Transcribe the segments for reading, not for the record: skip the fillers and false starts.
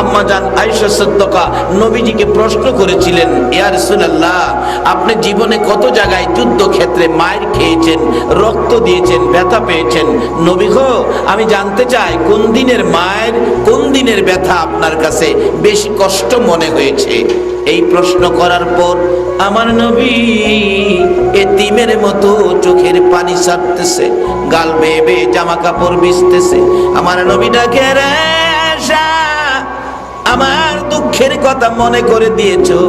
আম্মা জান আয়েশা সিদ্দিকা নবীজিকে প্রশ্ন করেছিলেন, ইয়া রাসূলুল্লাহ, আপনি জীবনে কত জায়গায় যুদ্ধক্ষেত্রে মার খেয়েছেন, রক্ত দিয়েছেন, ব্যথা পেয়েছেন। নবী গো, আমি জানতে চাই কোন দিনের মায়ের, কোন দিনের ব্যথা আপনার কাছে বেশি কষ্ট মনে হয়েছে। এই প্রশ্ন করার পর আমার নবী এতিমের মতো চোখের পানি ছাড়তেছে, গাল বেয়ে বেয়ে জামা কাপড় ভিজতেছে। আমার নবী ডাকে, রে আয়েশা, আমার দুঃখের কথা মনে করে দিয়েছো,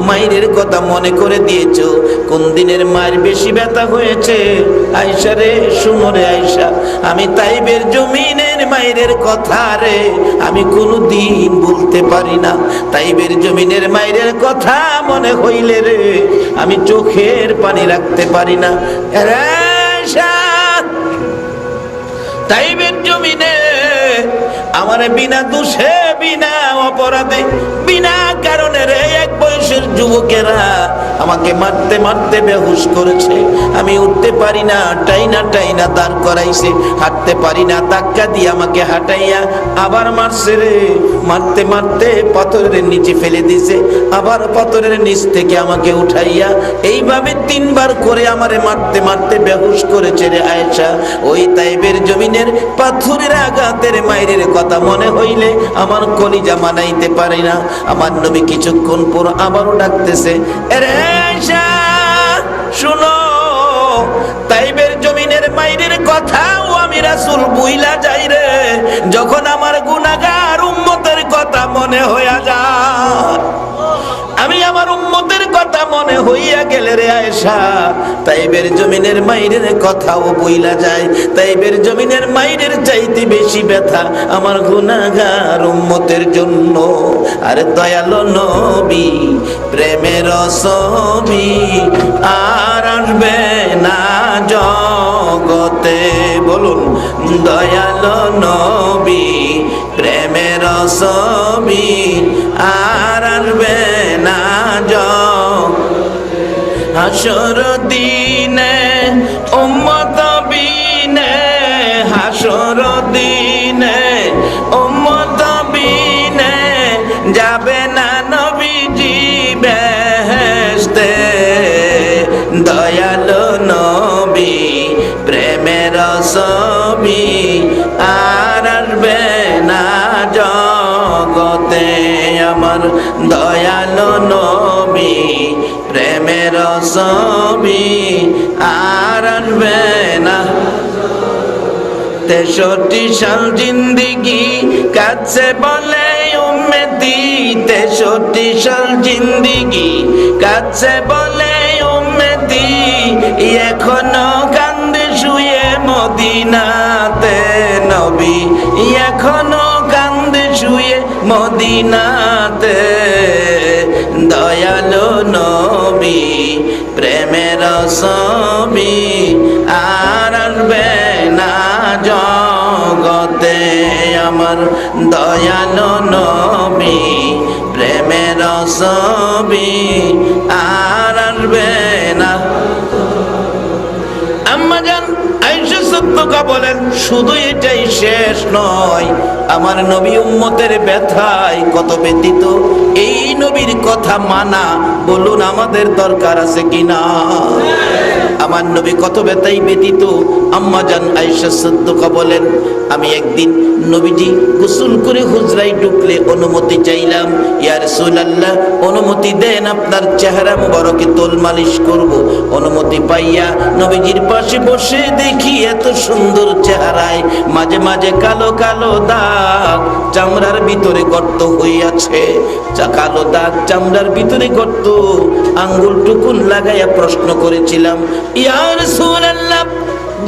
মায়ের কথা মনে করে দিয়েছো। কোন দিনের মায়ের বেশি ব্যথা হয়েছে? আয়েশা রে, শুনো রে আয়েশা, আমি তাইবের জমিনের মায়ের কথা রে আমি কোনোদিন বলতে পারি না। তাইবের জমিনের মায়ের কথা মনে হইলে রে আমি চোখের পানি রাখতে পারি না। রে আয়েশা, তাইবের জমিনে আমার বিনা দোষে, বিনা অপরাধে, বিনা কারণে রে এক বয়সের যুবকেরা আমাকে মারতে মারতে বেহুশ করেছে। আমি উঠতে পারি না, টাইনা টাইনা দাঁড় করাইছে, হাঁটতে পারি না, ধাক্কা দিয়ে আমাকে হাঁটাইয়া আবার মারছে রে। মারতে মারতে পাথরের নিচে ফেলে দিছে, আবার পাথরের নিচ থেকে আমাকে উঠাইয়া এইভাবে 3 বার করে আমারে মারতে মারতে বেহুশ করেছে রে আয়েশা। ওই তাইবের জমিনের পাথরের আঘাতের মায়ের কথা মনে হইলে আমার কলিজা মানাইতে পারে না। আমার নবী কিছুক্ষণ পর আবারও ডাকতেছে, এরে আয়েশা শুনো, তাইবের জমিনের মায়ের কথাও আমি রাসূল বুইলা যাই রে যখন আমার গুনাহগার উম্মতের কথা মনে হইয়া যায়। আমি আমার উম্মতের কথা মনে হইয়া গেলে রে আয়েশা, তাইবের জমিনের মায়ের কথাও বইলা যায়। তাইবের জমিনের মায়ের চাইতে বেশি ব্যথা আমার গুনাহগার উম্মতের জন্য। আর দয়ালো নবী প্রেমের ছবি আর আসবে না জগতে, বলুন দয়ালো নবী প্রেমের ছবি আর আসবে না জগতে। হাসর দিনে উম্মত বিনে, হাসর দিনে উম্মত বিনে যাবে না নবীজি বেহেশতে। দয়ালো নবী প্রেমের ছবি আর আসবে না জগতে। আমার দয়ালো নবী প্রেমের ছবি আর আসবে না। 63 সাল জিন্দিগি কাছে বলে উম্মতি, 63 সাল জিন্দিগি কাছে বলে উম্মতি, এখনো কান্দে শুয়ে মদিনাতে নবী, এখনো কান্দে শুয়ে মদিনাতে। দয়ালো নবী প্রেমের ছবি আর আসবে না জগতে। আমার দয়ালো নবী প্রেমের ছবি আর আসবে না। আম্মা জান আয়েশা সিদ্দিকা বলেন, শুধু এটাই শেষ নয়, আমার নবী উম্মতের ব্যথায় কত ব্যথিত। এই নবীর কথা মানা বলুন আমাদের দরকার আছে কিনা? আমার নবী কত ব্যথায় ব্যথিত। আম্মা জান আয়েশা সিদ্দিকা বলেন, আমি একদিন নবীজি গোসল করে হুজরায় ঢুকলে অনুমতি চাইলাম, ইয়া রাসূলুল্লাহ অনুমতি দেন, আপনার চেহারা মুবারকে তোল মালিশ করব। অনুমতি পাইয়া নবীজির পাশে বসে দেখি এত সুন্দর চেহারায় মাঝে মাঝে কালো কালো দাগ, চামড়ার ভিতরে গর্ত হইয়াছে, কালো দাগ, চামড়ার ভিতরে গর্ত। আঙ্গুল টুকুন লাগাইয়া প্রশ্ন করেছিলাম, ইয়া রাসূলুল্লাহ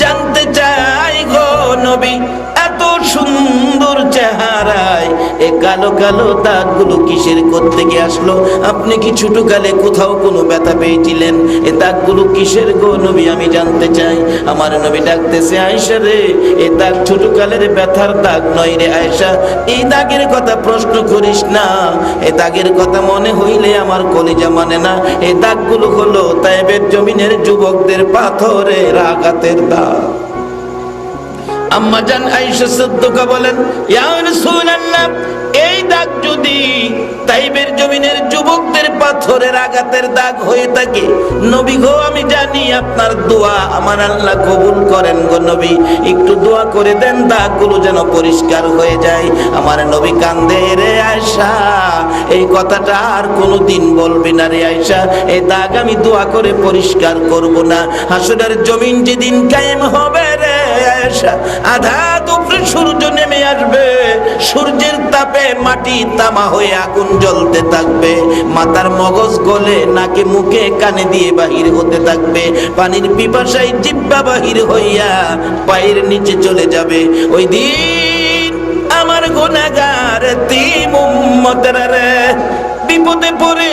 জানতে চাই গো নবী, এত সুন্দর চেহারায় এ কালো কালো দাগগুলো কিসের কোত্থেকে আসলো? আপনি কি ছোটকালে কোথাও কোনো ব্যথা পেয়েছিলেন? এ দাগগুলো কিসের গো নবী, আমি জানতে চাই। আমার নবী ডাকতেছে, আয়েশা রে, এ দাগ ছোটকালের ব্যথার দাগ নয় রে আয়েশা, এই দাগের কথা প্রশ্ন করিস না। এ দাগের কথা মনে হইলে আমার কলিজা মানে না। এই দাগগুলো হলো তায়েবের জমিনের যুবকদের পাথরের আঘাতের দাগ। আম্মা জান আয়েশা সিদ্দিকা বলেন, ইয়া রাসূলুল্লাহ এই দাগ যদি তাইবের জমিনের যুবকদের পাথরের আঘাতের দাগ হয়ে থাকে, নবী গো আমি জানি আপনার দোয়া আমার আল্লাহ কবুল করেন গো নবী, একটু দোয়া করে দেন দাগগুলো যেন পরিষ্কার হয়ে যায়। আমার নবী কান্দে, রে আয়েশা এই কথাটা আর কোনোদিন বলবি না রে আয়েশা, এই দাগ আমি দোয়া করে পরিষ্কার করব না। হাসরের জমিন যেদিন কায়েম হবে রে আয়েশা, আধা দুপুরে সূর্য নেমে আসবে, সূর্যের তাপে মাটি তামা হয়ে আগুন জ্বলতে থাকবে, মাথার মগজ গলে নাকে মুখে কানে দিয়ে বাহির হতে থাকবে, পানির পিপাসায় জিহ্বা বাহির হইয়া পায়ের নিচে চলে যাবে। ওই দিন আমার গুনাহগার এতিম উম্মতেরা রে বিপদে পড়ে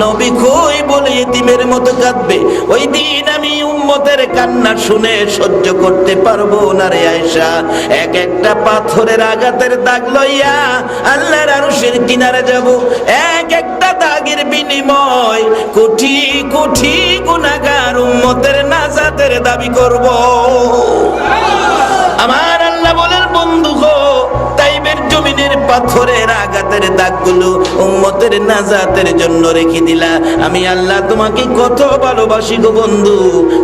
নবী কই বলে এতিমের মতো কাঁদবে। ওই দিন আমি উম্মতের কান্না শুনে সহ্য করতে পারবো না রে আয়েশা, এক একটা পাথরের আঘাতের দাগ লইয়া আল্লাহর আরশের কিনারে যাব, এক একটা দাগের বিনিময় কোটি কোটি গুনাহগার উম্মতের নাজাতের দাবি করব। আমার আল্লাহ বলেন বন্ধু গো, তাইবের জমিনের পাথরের আঘাতের দাগগুলো উম্মতের নাজাতের জন্য রেখে দিলা। আমি আল্লাহ তোমাকে কত ভালোবাসি গো বন্ধু,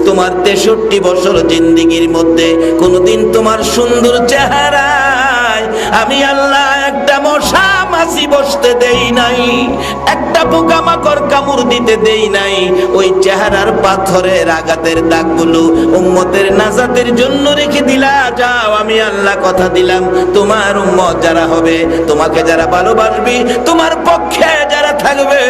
তোমার 63 বছর জিন্দেগির মধ্যে কোনোদিন তোমার সুন্দর চেহারায় আমি আল্লাহ একটা মশা মাছি বসতে দেই নাই, একটা পোকামাকড় কামড় দিতে দেই নাই। ওই চেহারার পাথরের আঘাতের দাগগুলো উম্মতের নাজাতের জন্য রেখে দিলা। যাও আমি আল্লাহ কথা দিলাম, তোমার উম্মত যারা হবে, তোমাকে যারা ভালোবাসবে, তোমার পক্ষে যারা থাকবে,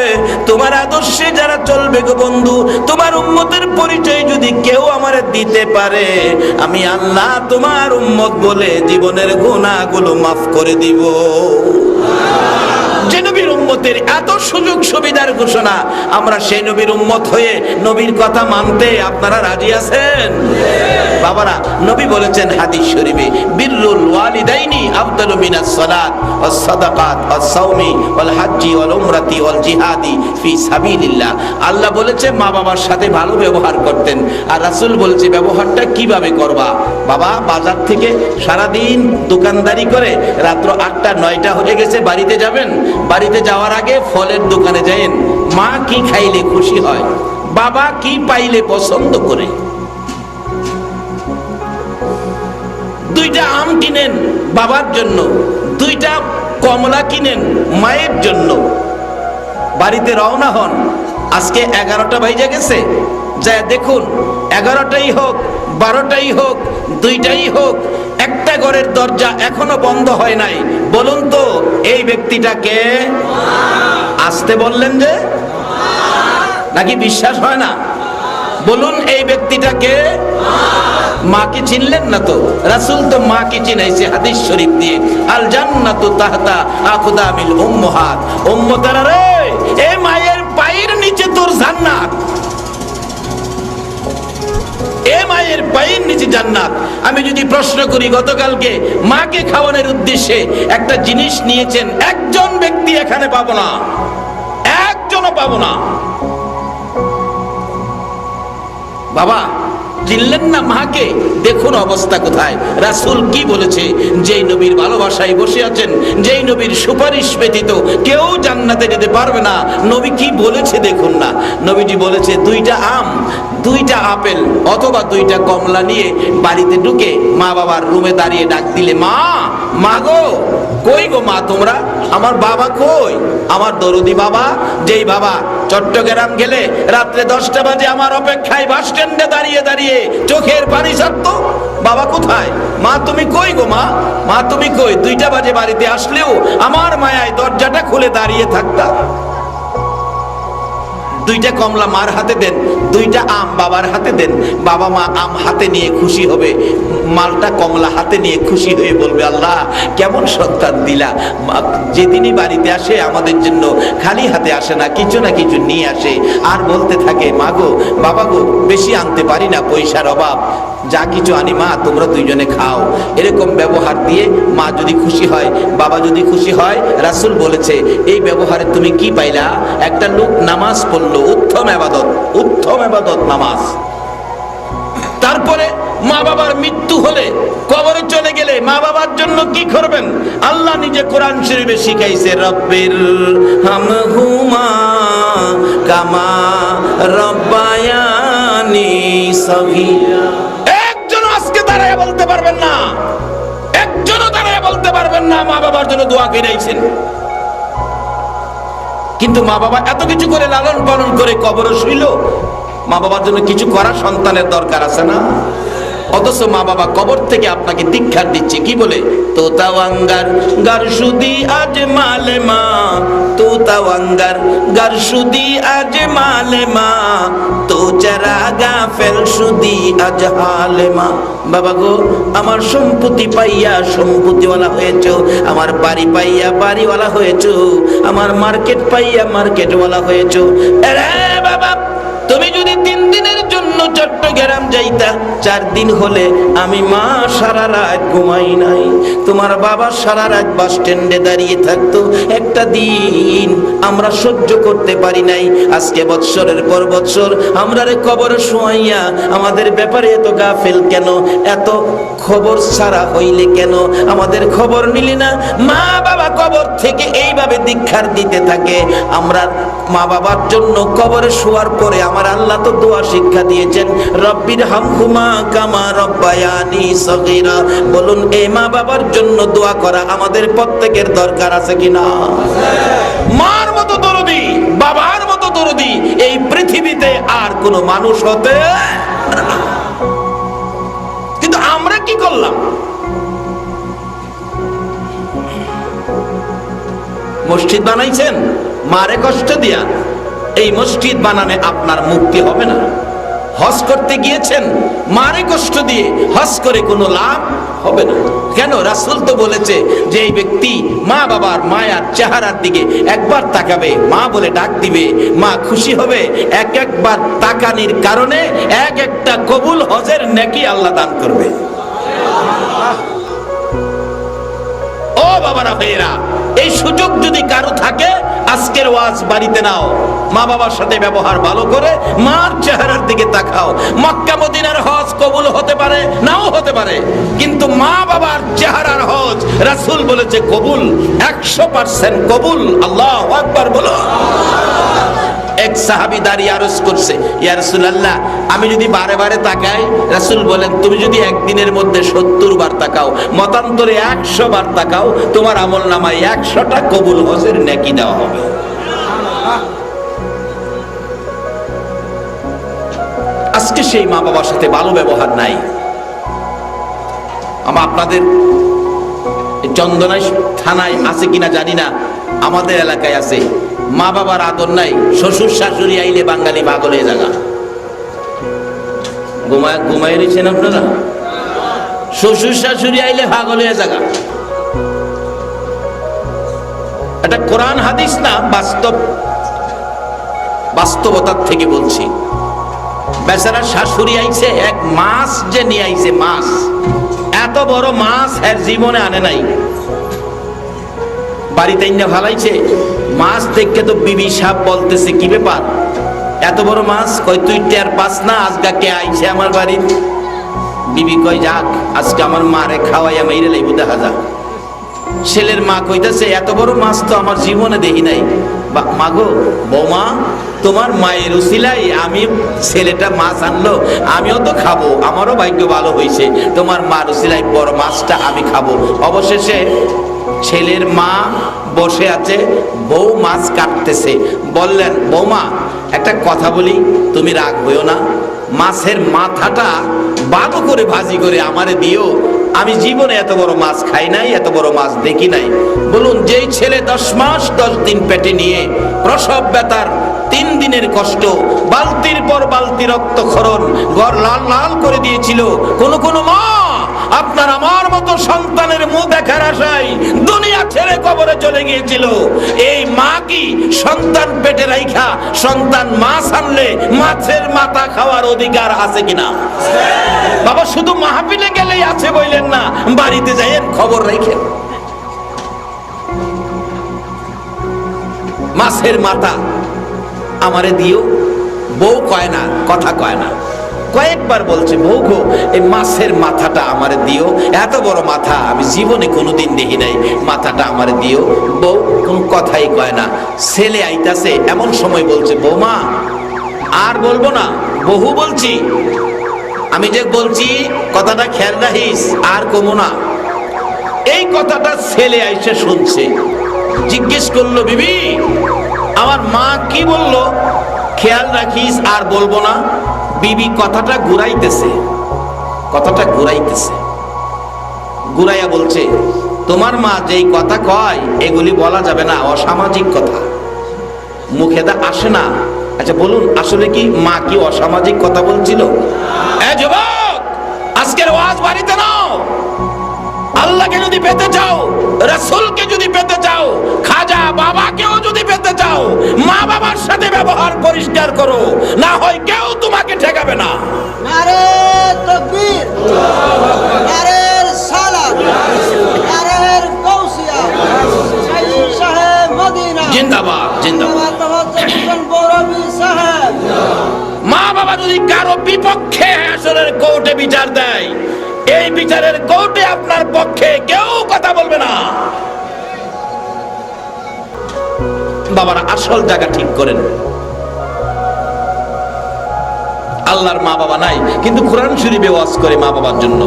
তোমার আদর্শে যারা চলবে গো বন্ধু, তোমার উম্মতের পরিচয় যদি কেউ আমারে দিতে পারে, আমি আল্লাহ তোমার উম্মত বলে জীবনের গুনাহগুলো মাফ করে দিব। যে নবীর উম্মতের এত সুযোগ সুবিধার ঘোষণা, আমরা সেই নবীর উম্মত হয়ে নবীর কথা মানতে আপনারা রাজি আছেন? বাবারা, নবী বলেছেন হাদিস শরীফে, বিররুল ওয়ালিদাইনি আফদালু মিনাস সালাত ওয়াস সাদাকাত ওয়াস সাওমি ওয়াল হাজ্জি ওয়াল উমরাতি ওয়াল জিহাদি ফি সাবিলিল্লাহ। আল্লাহ বলেছে মা বাবার সাথে ভালো ব্যবহার করতেন, আর রাসূল বলেছে ব্যবহারটা কিভাবে করবা। বাবা বাজার থেকে সারাদিন দোকানদারি করে রাত্র 8টা 9টা হয়ে গেছে, বাড়িতে যাবেন, বাড়িতে যাওয়ার আগে ফলের দোকানে যায়েন, মা কি খাইলে খুশি হয়, বাবা কি পাইলে পছন্দ করে, 2টা আম কিনেন বাবার জন্য, 2টা কমলা কিনেন মায়ের জন্য, বাড়িতে রওনা হন। আজকে 11টা বাজে গেছে, যায় দেখুন 11টাই হোক 12টাই হোক 2টাই হোক, একটা ঘরের দরজা এখনো বন্ধ হয় নাই। বলুন তো এই ব্যক্তিটাকে? আসতে বললেন যে, নাকি বিশ্বাস হয় না? বলুন এই ব্যক্তিটাকে? মাকে চিনলেন না তো? রাসূল তো মাকে চিনাইছে হাদিস শরীফ দিয়ে, আল জান্নাতু তাহতা আকদামিল উম্মাহাত। উম্মতেরা রে, এই মায়ের পায়ের নিচে তোর জান্নাত, এ মায়ের পায়ের নিচে জান্নাত। আমি যদি প্রশ্ন করি, গতকালকে মাকে খাওয়ানোর উদ্দেশ্যে একটা জিনিস নিয়েছেন, একজন ব্যক্তি এখানে পাবো না, একজনও পাবো না। বাবা চিনলেন না মাকে? দেখুন অবস্থা কোথায়। রাসূল কি বলেছে? যেই নবীর ভালোবাসায় বসে আছেন, যেই নবীর সুপারিশ ব্যতীত কেউ জান্নাতে যেতে পারবে না, নবী কি বলেছে দেখুন না। নবীজি বলেছে 2টা আম, 2টা আপেল অথবা 2টা কমলা নিয়ে বাড়িতে ঢুকে মা বাবার রুমে দাঁড়িয়ে ডাক দিলে, মা, মা গো, কই গো মা তোমরা? আমার বাবা কই? আমার দরদি বাবা, যেই বাবা চট্টগ্রাম গেলে রাত্রে 10টা বাজে আমার অপেক্ষায় বাস স্ট্যান্ডে দাঁড়িয়ে দাঁড়িয়ে চোখের পানি ছাড়তো, বাবা কোথায়? মা তুমি কই গো মা? মা তুমি কই? 2টা বাজে বাড়িতে আসলেও আমার মায়ায় দরজাটা খুলে দাঁড়িয়ে থাকতা। 2টা কমলা মার হাতে দেন, 2টা আম বাবার হাতে দেন, বাবা মা আম হাতে নিয়ে খুশি হবে, মালটা কমলা হাতে নিয়ে খুশি হয়ে বলবে, আল্লাহ কেমন সন্তান দিলা। যেদিনই বাড়িতে আসে আমাদের জন্য খালি হাতে আসে না, কিছু না কিছু নিয়ে আসে, আর বলতে থাকে, মা গো, বাবা গো, বেশি আনতে পারি না, পয়সার অভাব, যা কিছু আনি মা তোমরা 2জনে খাও। এরকম ব্যবহার দিয়ে মা যদি খুশি হয়, বাবা যদি খুশি হয়, রাসূল বলেছে এই ব্যবহারে তুমি কি পাইলা? একটা লোক নামাজ পড়লো, উত্তম ইবাদত নামাজ, তার তারপরে মা বাবার মৃত্যু হলে, কবরে চলে গেলে মা বাবার জন্য কি করবেন? আল্লাহ নিজে কোরআন শরীফে শিখাইছে, রব্বির হামহুমা কামা রব্বায়ানি সগীরা। একজন আজকে দাঁড়ায় বলতে পারবেন না, একজনও দাঁড়ায় বলতে পারবেন না মা বাবার জন্য দোয়া করেছেন। কিন্তু মা বাবা এত কিছু করে লালন পালন করে কবরে শুইল, মা বাবার জন্য কিছু করা সন্তানের দরকার আছে না? অথচ মা বাবা কবর থেকে আপনাকে দীক্ষার দিচ্ছে, কি বলে? তোতাওয়াঙ্গার গারসুদি আজ মালে মা, তোতাওয়াঙ্গার গারসুদি আজ মালে মা, তো চারা গাফেল সুদি আজ হালে মা। বাবা গো, আমার সম্পত্তি পাইয়া সম্পত্তিওয়ালা হয়েছো, আমার বাড়ি পাইয়া বাড়িওয়ালা হয়েছো, আমার মার্কেট পাইয়া মার্কেটওয়ালা হয়েছো। আরে বাবা, তুমি যদি 3 দিনের জন্য চট্টগ্রাম যাইতা, 4 দিন হলে আমি মা সারা রাত ঘুমাই নাই, তোমার বাবা সারা রাত বাস স্ট্যান্ডে দাঁড়িয়ে থাকতো, একটা দিন আমরা সহ্য করতে পারি নাই। আজকে বৎসরের পর বৎসর আমরা রে কবরে শোয়াইয়া আমাদের ব্যাপারে এত গাফেল কেন, এত খবর ছাড়া হইলে কেন, আমাদের খবর নিলি না? মা বাবা কবর থেকে এইভাবে দীক্ষার দিতে থাকে। আমরা মা বাবার জন্য কবরে শোয়ার পরে আমার আল্লাহ তো দোয়া শিক্ষা দিয়েছেন, রব্বির হামহুমা কামা রব্বায়ানি সগীরা। বলুন, এই মা বাবার জন্য দোয়া করা আমাদের প্রত্যেকের দরকার আছে কিনা? মার মতো দরদি, বাবার মতো দরদি এই পৃথিবীতে আর কোনো মানুষ হতে। কিন্তু আমরা কি করলাম? মসজিদ বানাইছেন মারে কষ্ট দিয়া, এই মসজিদ বানানে আপনার মুক্তি হবে না। হজ করতে গিয়েছেন মারে কষ্ট দিয়ে, হজ করে কোনো লাভ হবে না। কেন? রাসূল তো বলেছে যে এই ব্যক্তি মা বাবার মায়ার চেহারার দিকে একবার তাকাবে, মা বলে ডাক দিবে, মা খুশি হবে। একবার তাকানির কারণে একটা কবুল হজের নেকি আল্লাহ দান করবে। ও বাবারা ভাইয়েরা, এই সুযোগ যদি কারো থাকে, আজকের ওয়াজ বাড়িতে নাও, মা বাবার সাথে ব্যবহার ভালো করে মার চেহারার দিকে তাকাও। মক্কা মদিনার হজ কবুল হতে পারে, নাও হতে পারে, কিন্তু মা বাবার চেহারার হজ রাসূল বলেছে কবুল, 100% কবুল। আল্লাহু আকবার বলো। এক সাহাবী দাঁড়িয়ে আরজ করছে, ইয়া রাসূলুল্লাহ, আমি যদি বারে বারে তাকাই, রাসূল বলেন তুমি যদি একদিনের মধ্যে 70 বার তাকাও, মতান্তরে 100 বার তাকাও, তোমার আমলনামায় 100টা কবুল হজের নেকি দেওয়া হবে। আজকে সেই মা বাবার সাথে ভালো ব্যবহার নাই। আমার আপনাদের চন্দনাই থানায় আছে কিনা জানি না, আমাদের এলাকায় আছে। মা বাবার আদর নাই, শ্বশুর শাশুড়ি আইলে বাঙালি পাগল হয়ে জায়গা। ঘুমায় রয়েছেন আপনারা? শ্বশুর শাশুড়ি আইলে পাগল হয়ে জায়গা। এটা কোরআন হাদিস না, বাস্তবতার থেকে বলছি। বেচারা শাশুড়ি আইছে, এক মাছ যে নিয়ে আইছে, মাছ, এত বড় মাছ এর জীবনে আনে নাই, বাড়িতে ইন্না ফালাইছে। মাছ দেখে তো বিবি সাহেব বলতেছে, কি ব্যাপার এত বড় মাছ? কই তুই টের পাস না আজকে কে আইছে আমার বাড়ির? বিবি কই, যাক আজকে আমার মারে খাওয়াইয়া মেরে লাইব, দেখা যাক। ছেলের মা কইতেছে, এত বড় মাছ তো আমার জীবনে দেখি নাই। মাগো বৌমা, তোমার মায়ের উসিলাই আমি ছেলেটা মাছ আনলো, আমিও তো খাবো, আমারও ভাগ্য ভালো হয়েছে, তোমার মার উসিলাই বড় মাছটা আমি খাবো। অবশেষে ছেলের মা বসে আছে, বউ মাছ কাটতেছে। বললেন, বৌমা একটা কথা বলি, তুমি রাগ হইও না, মাছের মাথাটা ভালো করে ভাজি করে আমারে দিও, আমি জীবনে এত বড় মাছ খাই নাই, এত বড় মাছ দেখি নাই। বলুন, যেই ছেলে 10 মাস 10 দিন পেটে নিয়ে প্রসব ব্যথার 3 দিনের কষ্ট, বালতির পর বালতি রক্তক্ষরণ, ঘর লাল লাল করে দিয়েছিল, কোন মা আপনার আমার মতো সন্তানের মুখ দেখার আশায় দুনিয়া ছেড়ে কবরে চলে গিয়েছিল। এই মা কি সন্তান পেটে রাইখা সন্তান মাছ আনলে মাছের মাথা খাওয়ার অধিকার আছে কিনা? বাবা, শুধু মাহফিলে গেলেই আছে বললেন না, বাড়িতে যাইয়েন খবর রাখেন। মাছের মাথা আমারে দিও, বউ কয় না, কথা কয় না, কয়েকবার বলছে, বউ গো এই মাছের মাথাটা আমারে দিও, এত বড় মাথা আমি জীবনে কোনোদিন দেখি নাই, মাথাটা আমারে দিও। বউ কোন কথাই কয় না। ছেলে আইতাছে, এমন সময় বলছে, বৌমা আর বলবো না, বহু বলছি, আমি যে বলছি কথাটা খেয়াল রাখিস, আর কমো না। এই কথাটা ছেলে আইসে শুনছে, জিজ্ঞেস করলো, বিবি আমার মা কি বললো? খেয়াল রাখিস আর বলবো না। বিবি কথাটা ঘুরাইতেছে, কথাটা ঘুরাইতেছে, ঘুরাইয়া বলছে, তোমার মা যেই কথা কয় এগুলি বলা যাবে না, অসামাজিক কথা, মুখে দা আসে না। আচ্ছা বলুন, আসলে কি মা কি অসামাজিক কথা বলছিল? যুবক, আজকের ওয়াজ বাড়িতে নাও। আল্লাহকে যদি পেতে চাও, রাসূলকে যদি পেতে চাও, খাজা বাবাকেও যদি পেতে চাও, মা বাবার সাথে ব্যবহার পরিষ্কার করো, না হয় কেউ তোমাকে ঠেকাবে না। নারে তাকবীর, নারে সালাত, নারে গাউসিয়া, সাইয়্যিদ সাহেব মদিনা জিন্দাবাদ, জিন্দাবাদ। বরবী সাহেব। মা বাবা যদি কারো বিপক্ষে আসরের কোর্টে বিচার দেয়, এই বিচারের কোর্টে আপনার পক্ষে কেউ কথা বলবে না। বাবার আসল জায়গা ঠিক করেন। আল্লাহর মা বাবা নাই, কিন্তু কোরআন শরীফে ওয়াজ করে মা বাবার জন্য।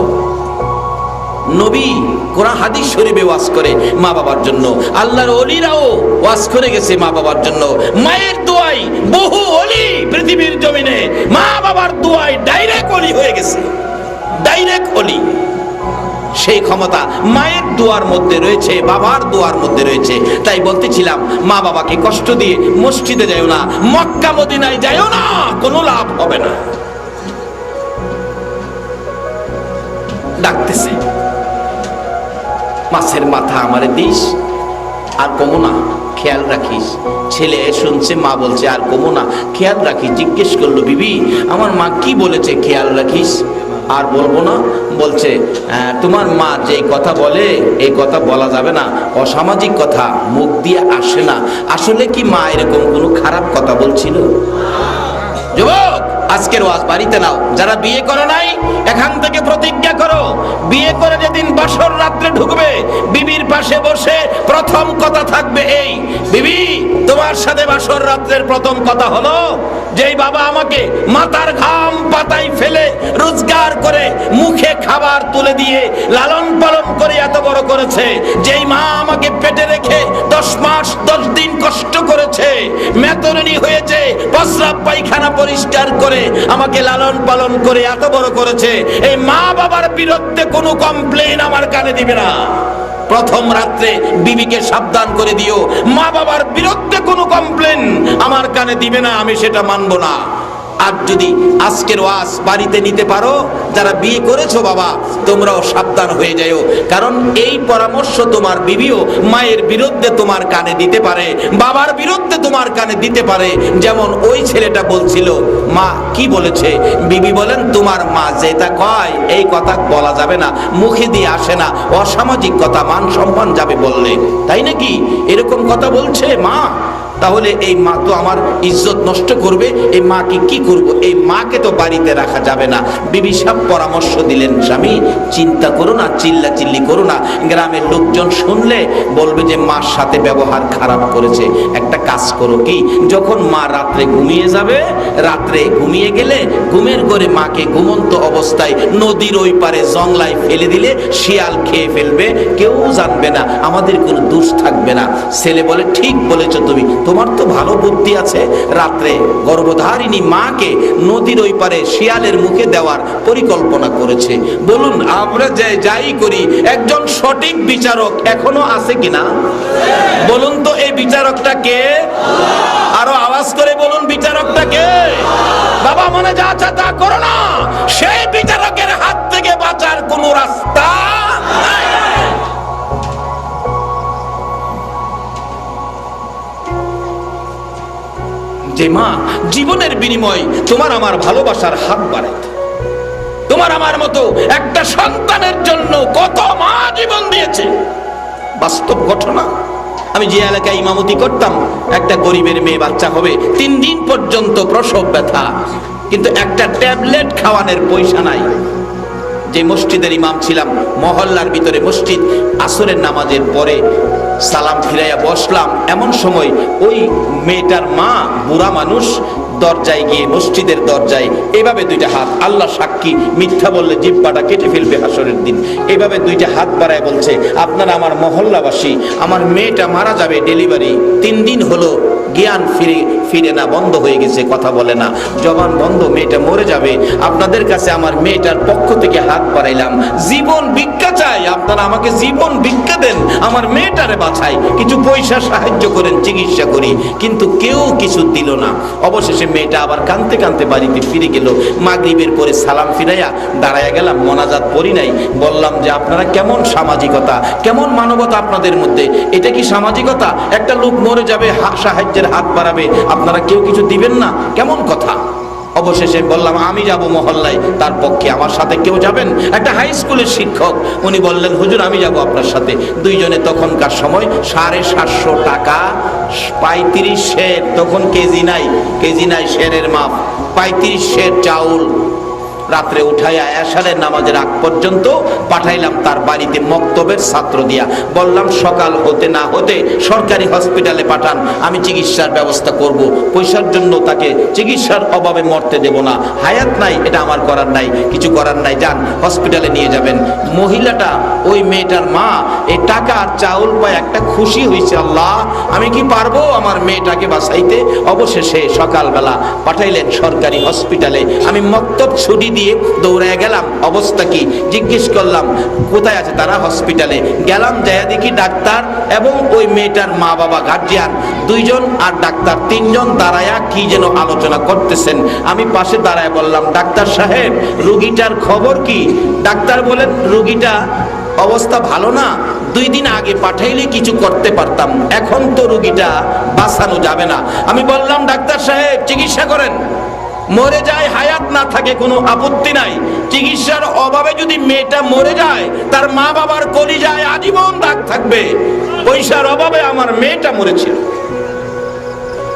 নবী কোরআন হাদিস শরীফে ওয়াজ করে মা বাবার জন্য। আল্লাহর ওলিরাও ওয়াজ করে গেছে মা বাবার জন্য। মায়ের দোয়াই বহু ওলি পৃথিবীর জমিনে মা বাবার দোয়াই ডাইরেক্ট ওলি হয়ে গেছে, ডাইরেক্ট ওলি। সেই ক্ষমতা মায়ের দোয়ার মধ্যে রয়েছে, বাবার দোয়ার মধ্যে রয়েছে। তাই বলতেছিলাম, মা বাবাকে কষ্ট দিয়ে মসজিদে যাও না, মক্কা মদিনায় যাও না, কোনো লাভ হবে না। ডাকতেছে, মাছের মাথা আমারে দিস, আর কমো না, খেয়াল রাখিস। ছেলে শুনছে, মা বলছে আর কমো না, খেয়াল রাখিস। জিজ্ঞেস করলো, বিবি আমার মা কি বলেছে খেয়াল রাখিস আর বলবো না? বলছে, তোমার মা যে কথা বলে এই কথা বলা যাবে না, অসামাজিক কথা, মুখ দিয়ে আসে না। আসলে কি মা এরকম কোনো খারাপ কথা বলছিল? যুবক, আজকের ওয়াজ বাড়িতে নাও। যারা বিয়ে করে নাই, এখান থেকে প্রতিজ্ঞা করো, বিয়ে করে যেদিন বাসর রাত্রে ঢুকবে, বিবির পাশে বসে প্রথম কথা থাকবে এই, বিবি তোমার সাথে বাসর রাত্রের প্রথম কথা হলো, যেই বাবা আমাকে মাথার ঘাম পাতায় ফেলে রোজগার করে মুখে খাবার তুলে দিয়ে লালন পালন করে এত বড় করেছে, যেই মা আমাকে পেটে রেখে 10 মাস 10 দিন কষ্ট করেছে, মেতরণী হয়েছে, প্রস্রাব পায়খানা পরিষ্কার করে আমাকে লালন পালন করে এত বড় করেছে, এই মা বাবার বিরুদ্ধে কোনো কমপ্লেইন আমার কানে দিবে না। প্রথম রাত্রে বিবিকে সাবধান করে দিও, মা বাবার বিরুদ্ধে কোনো কমপ্লেইন আমার কানে দিবে না, আমি সেটা মানবো না। আর যদি আজকের ওয়াজ বাড়িতে নিতে পারো, যারা বিয়ে করেছো বাবা, তোমরাও সাবধান হয়ে যাও, কারণ এই পরামর্শ তোমার বিবিও মায়ের বিরুদ্ধে তোমার কানে দিতে পারে, বাবার বিরুদ্ধে তোমার কানে দিতে পারে। যেমন ওই ছেলেটা বলছিল, মা কি বলেছে? বিবি বলেন, তোমার মা যেটা কয় এই কথা বলা যাবে না, মুখে দিয়ে আসে না, অসামাজিক কথা, মান সম্মান যাবে বললে। তাই নাকি? এরকম কথা বলছে মা। তাহলে এই মা তো আমার ইজ্জত নষ্ট করবে, এই মাকে কি করব? এই মাকে তো বাড়িতে রাখা যাবে না। বিবি সাহেব পরামর্শ দিলেন, স্বামী চিন্তা করো না, চিল্লা চিল্লি করো না, গ্রামের লোকজন শুনলে বলবে যে মার সাথে ব্যবহার খারাপ করেছে। একটা কাজ করো, কি যখন মা রাত্রে ঘুমিয়ে যাবে, রাত্রে ঘুমিয়ে গেলে ঘুমের ঘরে মাকে ঘুমন্ত অবস্থায় নদীর ওই পারে জংলায় ফেলে দিলে শিয়াল খেয়ে ফেলবে, কেউ জানবে না, আমাদের কোনো দোষ থাকবে না। ছেলে বলে, ঠিক বলেছো তুমি, তোমার তো ভালো বুদ্ধি আছে। রাত্রে গর্ভধারিণী মাকে নদীর ওই পারে শিয়ালের মুখে দেওয়ার পরিকল্পনা করেছে। বলুন, আমরা যাই করি, একজন সঠিক বিচারক এখনো আছে কিনা? বলুন তো, এই বিচারকটা কে? আরো আওয়াজ করে বলুন, বিচারকটা কে? বাবা মনে যা আছে তা করো না, সেই বিচারকের হাত থেকে বাঁচার কোনো রাস্তা নাই। যে মা জীবনের বিনিময় তোমার আমার ভালোবাসার হাত বাড়াইত, তোমার আমার মতো একটা সন্তানের জন্য কত মা জীবন দিয়েছে, বাস্তব ঘটনা। আমি যে এলাকায় ইমামতি করতাম, একটা গরিবের মেয়ে বাচ্চা হবে, 3 দিন পর্যন্ত প্রসব ব্যথা, কিন্তু একটা ট্যাবলেট খাওয়ানোর পয়সা নাই। যে মসজিদের ইমাম ছিলাম, মহল্লার ভিতরে মসজিদ, আসরের নামাজের পরে সালাম ফিরাইয়া বসলাম, এমন সময় ওই মেয়েটার মা, বুড়া মানুষ, দরজায় গিয়ে, মসজিদের দরজায় এভাবে দুইটা হাত, আল্লাহ সাক্ষী মিথ্যা বললে জিহ্বাটা কেটে ফেলবে হাসরের দিন, এভাবে দুইটা হাত বাড়ায় বলছে, আপনারা আমার মহল্লাবাসী, আমার মেয়েটা মারা যাবে, ডেলিভারি 3 দিন হলো, জ্ঞান ফিরে না, বন্ধ হয়ে গেছে, কথা বলে না, জবান বন্ধ, মেয়েটা মরে যাবে, আপনাদের কাছে আমার মেয়েটার পক্ষ থেকে হাত বাড়াইলাম, জীবন ভিক্ষা চাই, আপনারা আমাকে জীবন ভিক্ষা দেন, আমার মেয়েটারে বাঁচাই, কিছু পয়সা সাহায্য করেন, চিকিৎসা করি। কিন্তু কেউ কিছু দিল না। অবশেষে মেয়েটা আবার কাঁদতে কাঁদতে বাড়িতে ফিরে গেল। মাগরিবের পরে সালাম ফিরাইয়া দাঁড়ায় গেলাম, মোনাজাত পড়ি নাই, বললাম যে আপনারা কেমন সামাজিকতা, কেমন মানবতা আপনাদের মধ্যে, এটা কি সামাজিকতা? একটা লোক মরে যাবে, সাহায্যের হাত বাড়াবে, আপনারা কেউ কিছু দিবেন না, কেমন কথা? অবশেষে বললাম আমি যাব মহল্লায়, তার পক্ষে আমার সাথে কেউ যাবেন? একটা হাই স্কুলের শিক্ষক, উনি বললেন হুজুর আমি যাব আপনার সাথে। দুইজনে তখনকার সময় 750 টাকা, 35 সের, তখন কেজি নাই সেরের মাপ, 35 সের চাউল রাত্রে উঠাইয়া এশারের নামাজের আগ পর্যন্ত পাঠাইলাম তার বাড়িতে মক্তবের ছাত্র দিয়া। বললাম সকাল হতে না হতে সরকারি হসপিটালে পাঠান, আমি চিকিৎসার ব্যবস্থা করব, পয়সার জন্য তাকে চিকিৎসার অভাবে মরতে দেব না, হায়াত নাই, এটা আমার করার নাই, কিছু করার নাই, যান হসপিটালে নিয়ে যাবেন। মহিলাটা, ওই মেয়েটার মা, এই টাকা আর চাউল পায় একটা খুশি হয়েছে, আল্লাহ আমি কি পারবো আমার মেয়েটাকে বাঁচাইতে। অবশেষে সকালবেলা পাঠাইলেন সরকারি হসপিটালে। আমি মক্তব ছুটি দিয়ে দৌড়ায় গেলাম, অবস্থা কি জিজ্ঞেস করলাম, কোথায় আছে তারা? হসপিটালে গেলাম, যাইয়া দেখি ডাক্তার এবং ওই মেয়েটার মা বাবা, গার্জিয়ান দুইজন আর ডাক্তার 3 জন দাঁড়ায়া কি যেন আলোচনা করতেছেন। আমি পাশে দাঁড়ায় বললাম, ডাক্তার সাহেব রুগীটার খবর কি? ডাক্তার বলেন, রুগীটা অবস্থা ভালো না, 2 দিন আগে পাঠাইলে কিছু করতে পারতাম, এখন তো রুগীটা বাঁচানো যাবে না। আমি বললাম, ডাক্তার সাহেব চিকিৎসা করেন, মরে যায়, হায়াত না থাকে কোনো আপত্তি নাই, চিকিৎসার অভাবে যদি মেয়েটা মরে যায়, তার মা বাবার কলিজায় আজীবন দাগ থাকবে। পয়সার অভাবে আমার মেয়েটা মরেছিল,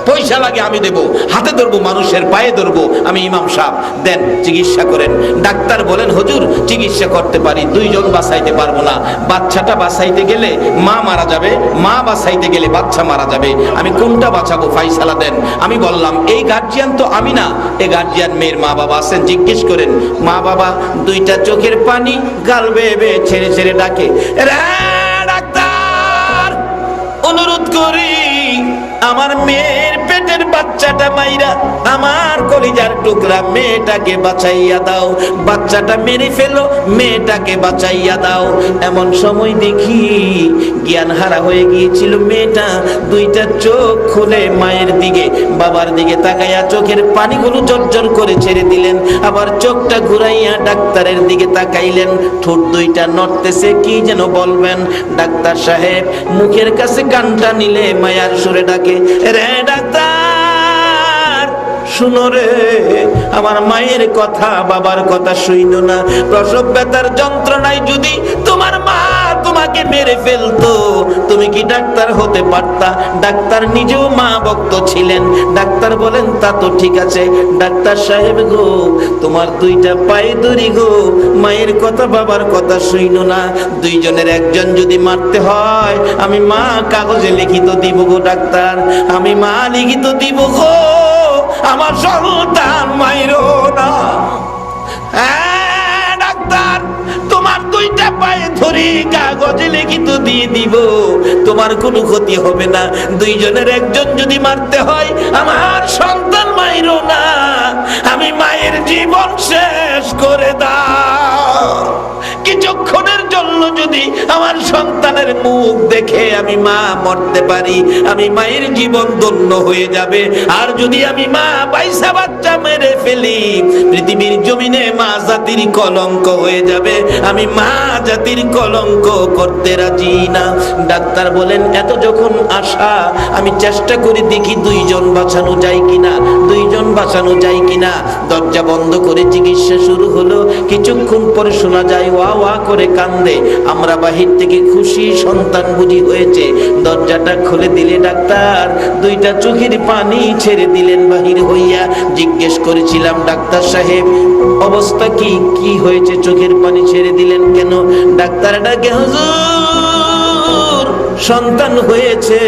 পয়সা লাগে আমি দেব, হাতে ধরবো, মানুষের পায়ে ধরবো, আমি ইমাম সাহেব দেন চিকিৎসা করেন। ডাক্তার বলেন, হুজুর চিকিৎসা করতে পারি, 2 জন বাঁচাইতে পারবো না, বাচ্চাটা বাঁচাইতে গেলে মা মারা যাবে, মা বাঁচাইতে গেলে বাচ্চা মারা যাবে, আমি কোনটা বাঁচাবো, ফাইসালা দেন। আমি বললাম, এই গার্জিয়ান তো আমি না, এই গার্জিয়ান মেয়ের মা বাবা আছেন, জিজ্ঞেস করেন। মা বাবা 2টা চোখের পানি গাল বেয়ে বেয়ে ছেড়ে ছেড়ে ডাকে, রে ডাক্তার অনুরোধ করি আমার মেয়ের পেটের বাচ্চাটা মাইরা আমার কলিজার টুকরা মেয়েটাকে বাঁচাইয়া দাও, বাচ্চাটা মেরে ফেলো, মেয়েটাকে বাঁচাইয়া দাও। এমন সময় দেখি জ্ঞান হারা হয়ে গিয়েছিল মেয়েটা, 2টা চোখ খুলে মায়ের দিকে বাবার দিকে তাকাইয়া চোখের পানিগুলো জর্জর করে ছেড়ে দিলেন, আবার চোখটা ঘুরাইয়া ডাক্তারের দিকে তাকাইলেন, ঠোঁট 2টা নড়তেছে, কি যেন বলবেন। ডাক্তার সাহেব মুখের কাছে কানটা নিলে মায়ার সুরে ডাকে, রে ডাক্তার শুনো রে, আমার মায়ের কথা বাবার কথা শুইনো না, প্রসব ব্যথার যন্ত্রণায় যদি তোমার মা তোমাকে মেরে ফেলতো, তুমি কি ডাক্তার হতে পারতা? ডাক্তার নিজেও মা ভক্ত ছিলেন। ডাক্তার বলেন, তা তো ঠিক আছে ডাক্তার সাহেব গো, তোমার 2টা পায়ে ধরি গো, মায়ের কথা বাবার কথা শুইনো না, 2 জনের একজন যদি মারতে হয়, আমি মা কাগজে লিখিত দিব গো ডাক্তার, আমি মা লিখিত দিব গো, আমার সন্তান মাইরো না। ডাক্তার তোমার 2টা পায়ে ধরি কাগজে লিখিত দিয়ে দিব, তোমার কোনো ক্ষতি হবে না, 2 জনের একজন যদি মারতে হয়, আমার সন্তান মাইরো না, আমি মায়ের জীবন শেষ করে দাও। কিছুক্ষণের জন্য যদি আমার সন্তানের মুখ দেখে আমি মা মরতে পারি, আমি মায়ের জীবন ধন্য হয়ে যাবে। আর যদি আমি মা বাইসা বাচ্চা মেরে ফেলি, পৃথিবীর জমিনে মা জাতির কলঙ্ক হয়ে যাবে, আমি মা জাতির কলঙ্ক করতে রাজি না। ডাক্তার বলেন, এত যখন আশা, আমি চেষ্টা করে দেখি 2 জন বাঁচানো যায় কিনা, 2 জন বাঁচানো যায় কিনা। দরজা বন্ধ করে চিকিৎসা শুরু হলো। কিছুক্ষণ পরে শোনা যায় ওয়া ওয়া করে কান্দে কান্দে। আমরা বাহির থেকে খুশি, সন্তান বুঝি হয়েছে। দরজাটা খুলে দিলে ডাক্তার দুইটা চোখের পানি ছেড়ে দিলেন বাহির হইয়া। জিজ্ঞেস করেছিলাম, ডাক্তার সাহেব অবস্থা কি, কি হয়েছে, চোখের পানি ছেড়ে দিলেন কেন? ডাক্তার ডাকে, হুজুর সন্তান হয়েছে,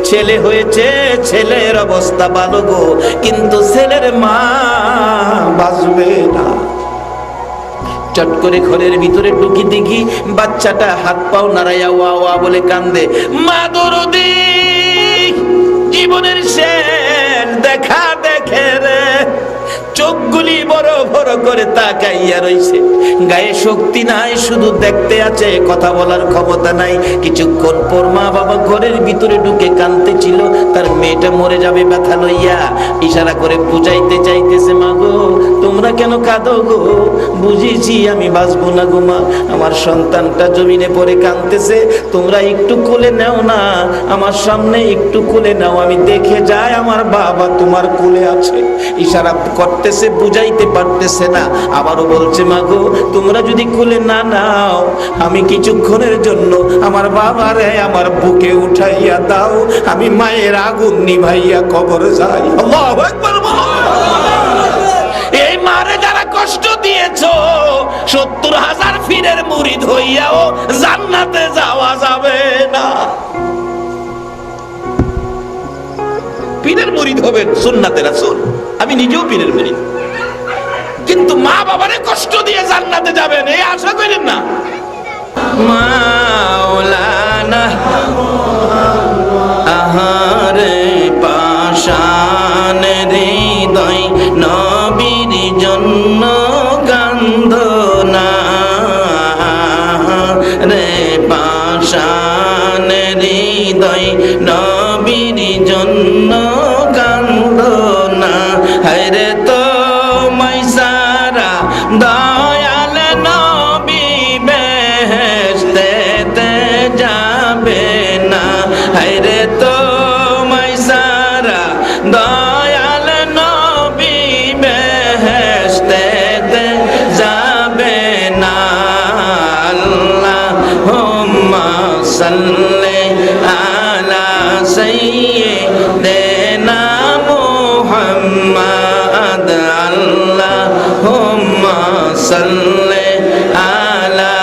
ছেলে হয়েছে, ছেলের অবস্থা ভালো গো, কিন্তু ছেলের মা বাঁচবে না। চট করে ঘরের ভিতরে ঢুকি দেখি বাচ্চাটা হাত পাও নাড়াইয়া ওয়া ওয়া বলে কান্দে। মা দরদি, জীবনের শেষ দেখা দেখে রে। চোখগুলি বড় বড় করে তাকাইয়া রইছে, গায়ে শক্তি নাই, শুধু দেখতে আছে, কথা বলার ক্ষমতা নাই। কিছুক্ষণ পর মা বাবা ঘরের ভিতরে ঢুকে কাঁদতেছিল, তার মেয়েটা মরে যাবে ব্যথা লইয়া। ইশারা করে বুঝাইতে চাইতেছে, মা গো তোমরা কেন কাঁদো গো, বুঝেছি আমি বাঁচবো না গো মা, আমার সন্তানটা জমিনে পড়ে কাঁদতেছে, তোমরা একটু কোলে নাও না, আমার সামনে একটু কোলে নাও, আমি দেখে যাই আমার বাবা তোমার কোলে আছে। ইশারা করতেছে, বুঝাইতে পারতেছে না। আবারও বলছে, মা গো তোমরা যদি কোলে না নাও, আমি কিছুক্ষণের জন্য আমার বাবারে আমার বুকে উঠাইয়া দাও, আমি মায়ের আগুন নিভাইয়া কবর যাই। আল্লাহু আকবার। এই মারে যারা কষ্ট দিয়েছো, ৭০,০০০ পীরের মুরিদ হইয়াও জান্নাতে যাওয়া যাবে না। পীরের মুরিদ হবেন সুন্নাতে রাসূল, আমি নিজেও পীরের মুরিদ, কিন্তু মা বাবারে কষ্ট দিয়ে জান্নাতে যাবেন এই আশা করেন না। মাওলানা আহারে পাশান হৃদয় নবীর জন্য কান্দ না রে, পাশান হৃদয় নবীর জন্য কান্দ না। হায়রে তো মাইসারা দয়াল নবী বেহেশতেতে যাবে না। হায়রে তো মাইসারা দয়াল নবী বেহেশতেতে যাবে না। আল্লাহুম্মা সাল্লি আলা সাইয়্যিদিনা মুহাম্মাদ। আল্লাহুম্মা সাল্লি আলা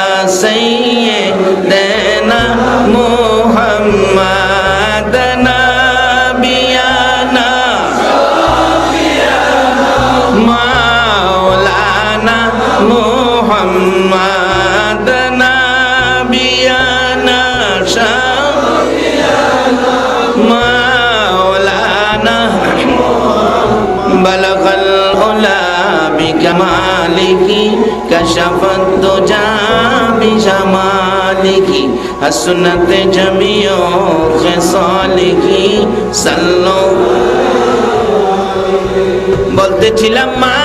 সাইয়্যিদিনা মুহাম্মাদ। নাবিয়ানা মাওলানা মুহাম্মাদ। নাবিয়ানা মাওলানা বালাগাল উলা বিকামালিহি কাশাফাত দুজা বিজামালিহি হাসনাত জামিউ খিসালিহি সাল্লু। বলতেছিলাম মা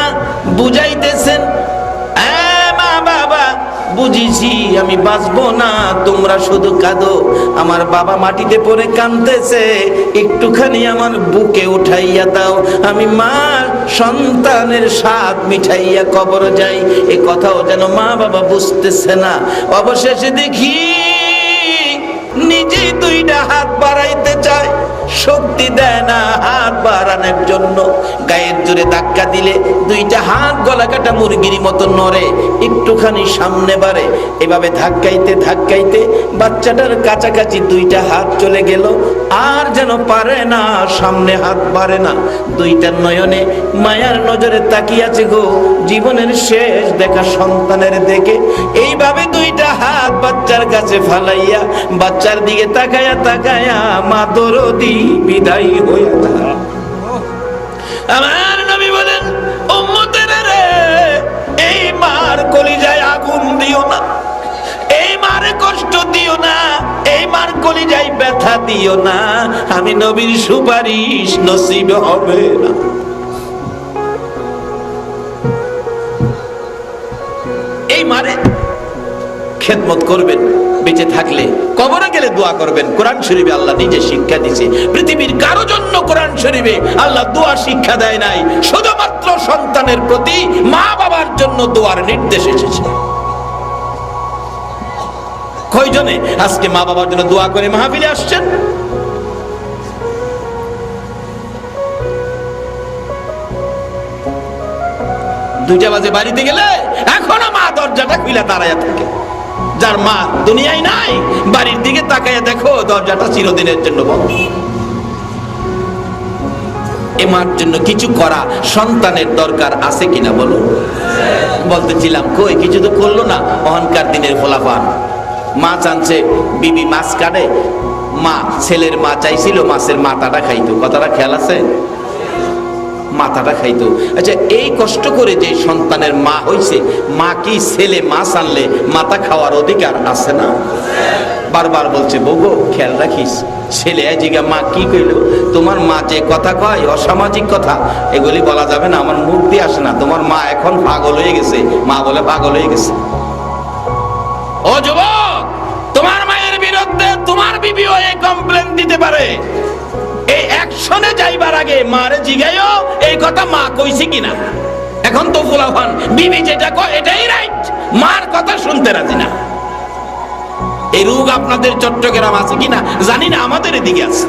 বুঝাইতেছেন, মা বাবা বুঝিছি আমি বাঁচবো না, তোমরা শুধু কাঁদো। আমার বাবা মাটিতে পড়ে কাঁদতেছে, একটুখানি আমার বুকে উঠাইয়া দাও, আমি মা সন্তানের স্বাদ মিঠাইয়া কবর যাই। এ কথাও যেন মা বাবা বুঝতেছে না। অবশেষে দেখি নিজে দুইটা হাত বাড়াইতে চায়, শক্তি দেয় না হাত বাড়ানোর জন্য। গায়ের জোরে ধাক্কা দিলে দুইটা হাত গলা কাটা মুরগির মতো নড়ে, একটুখানি সামনে বাড়ে। এভাবে ধাক্কাইতে ধাক্কাইতে বাচ্চাটার কাছাকাছি দুইটা হাত চলে গেল, আর যেন পারে না, সামনে হাত বাড়ে না। দুইটা নয়নে মায়ার নজরে তাকিয়াছে গো, জীবনের শেষ দেখা সন্তানের দেখে। এইভাবে দুইটা হাত বাচ্চার কাছে ফালাইয়া বাচ্চার দিকে তাকায়া তাকায়া মা দরদি বিদায় হইয়া যায়। আমার নবী বলেন, উম্মতেরা রে, এই মার কলিজায় আগুন দিও না, এই মারে কষ্ট দিও না, এই মার কলিজায় ব্যথা দিও না, আমি নবীর সুপারিশ নসিব হবে না। এই মারে খেদমত করবেন বেঁচে থাকলে, কবরে গেলে দোয়া করবেন। কোরআন শরীফে আল্লাহ নিজে শিক্ষা দিয়েছে, পৃথিবীর কারো জন্য কোরআন শরীফে আল্লাহ দোয়া শিক্ষা দেয় নাই, শুধুমাত্র সন্তানের প্রতি মা বাবার জন্য দোয়ার নির্দেশ এসেছে। কয়জনে আজকে মা বাবার জন্য দোয়া করে মাহফিলে আসছেন? দুইটা বাজে বাড়িতে গেলে এখনো মা দরজাটা খুলে দাঁড়ায় থাকে। যার মা দুনিয়ায় নাই, বাড়ির দিকে তাকাইয়া দেখো দরজাটা চিরদিনের জন্য বন্ধ। এ মার জন্য কিছু করা সন্তানের দরকার আছে কিনা বলো? বলতেছিলাম কই কিছু তো করলো না। অহংকার দিনের ফলাফল। মা চানছে বিবি মাছ কাটে, মা ছেলের মা চাইছিল মাছের মাথাটা খাইতো। কথাটা খেয়াল আছে? মাথাটা খাইতো। আচ্ছা, এই কষ্ট করে যে সন্তানের মা হইছে, মা কি ছেলে মাছ আনলে মাথা খাওয়ার অধিকার আছে না? বারবার বলছে বউগো খেয়াল রাখিস। ছেলে জিগা মা কি কইল? তোমার মা যে কথা কয় অসামাজিক কথা, এগুলি বলা যাবে না, আমার মুখ দিয়ে আসে না। তোমার মা এখন পাগল হয়ে গেছে। মা বলে পাগল হয়ে গেছে। ও যুবক, তোমার মায়ের বিরুদ্ধে তোমার বিবিও এই কমপ্লেন দিতে পারে। এই অ্যাকশনে যাইবার আগে মারে জিগাইও এই কথা মা কইছে কিনা। এখন তো ফুলাফান বিবি যেটা কয় এটাই রাইট, মার কথা শুনতে রাজি না। এই রোগ আপনাদের চট্টগ্রাম আছে কিনা জানি না, আমাদের এদিকে আছে।